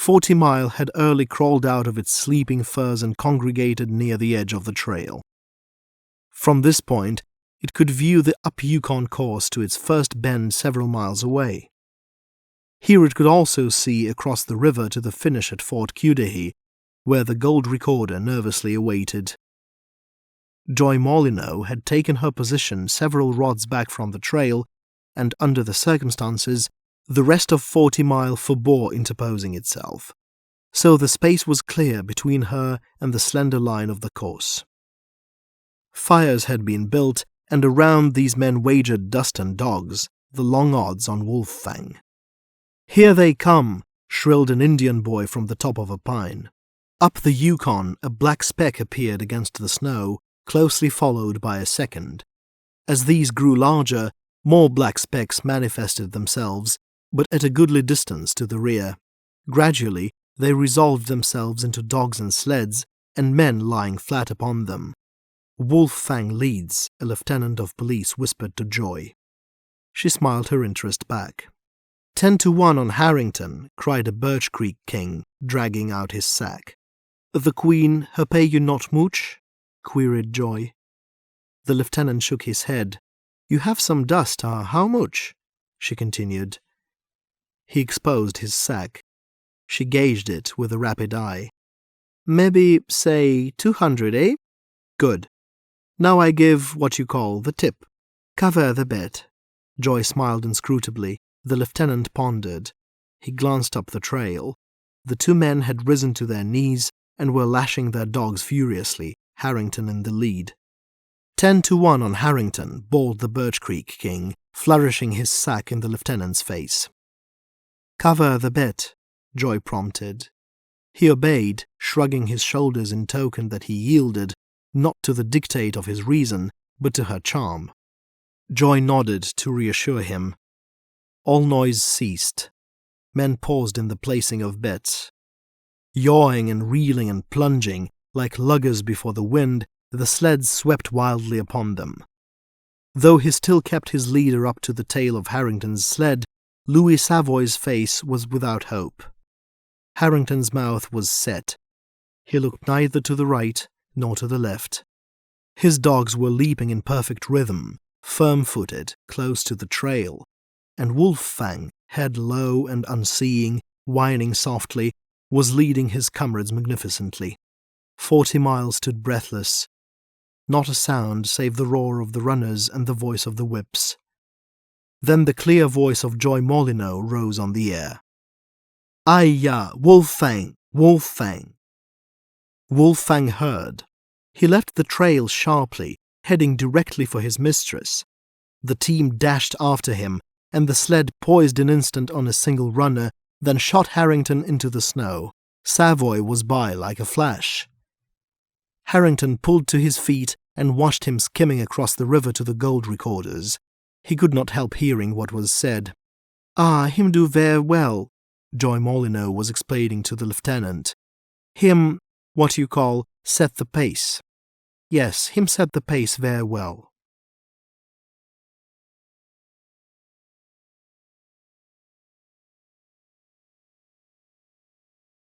40 Mile had early crawled out of its sleeping furs and congregated near the edge of the trail. From this point, it could view the up Yukon course to its first bend several miles away. Here it could also see across the river to the finish at Fort Cudahy, where the gold recorder nervously awaited. Joy Molyneux had taken her position several rods back from the trail, and under the circumstances, the rest of 40 Mile forbore interposing itself, so the space was clear between her and the slender line of the course. Fires had been built, and around these men wagered dust and dogs, the long odds on Wolf Fang. "Here they come!" shrilled an Indian boy from the top of a pine. Up the Yukon, a black speck appeared against the snow, closely followed by a second. As these grew larger, more black specks manifested themselves, but at a goodly distance to the rear. Gradually, they resolved themselves into dogs and sleds, and men lying flat upon them. "Wolf Fang leads," a lieutenant of police whispered to Joy. She smiled her interest back. 10-1 on Harrington," cried a Birch Creek king, dragging out his sack. "The Queen, her pay you not mooch?" queried Joy. The lieutenant shook his head. "You have some dust, how much?" she continued. He exposed his sack. She gauged it with a rapid eye. "Maybe, say, 200, eh? Good. Now I give what you call the tip. Cover the bet." Joy smiled inscrutably. The lieutenant pondered. He glanced up the trail. The two men had risen to their knees and were lashing their dogs furiously, Harrington in the lead. 10-1 on Harrington, bawled the Birch Creek king, flourishing his sack in the lieutenant's face. "Cover the bet," Joy prompted. He obeyed, shrugging his shoulders in token that he yielded, not to the dictate of his reason, but to her charm. Joy nodded to reassure him. All noise ceased. Men paused in the placing of bets. Yawing and reeling and plunging, like luggers before the wind, the sleds swept wildly upon them. Though he still kept his leader up to the tail of Harrington's sled, Louis Savoy's face was without hope. Harrington's mouth was set. He looked neither to the right nor to the left. His dogs were leaping in perfect rhythm, firm-footed, close to the trail, and Wolf Fang, head low and unseeing, whining softly, was leading his comrades magnificently. 40 Mile stood breathless. Not a sound save the roar of the runners and the voice of the whips. Then the clear voice of Joy Molyneux rose on the air. "Ai-ya, Wolf Fang! Wolf Fang!" Wolf Fang heard. He left the trail sharply, heading directly for his mistress. The team dashed after him, and the sled poised an instant on a single runner, then shot Harrington into the snow. Savoy was by like a flash. Harrington pulled to his feet and watched him skimming across the river to the gold recorders. He could not help hearing what was said. Him do ver well," Joy Molyneux was explaining to the lieutenant. "Him, what you call, set the pace. Yes, him set the pace ver well."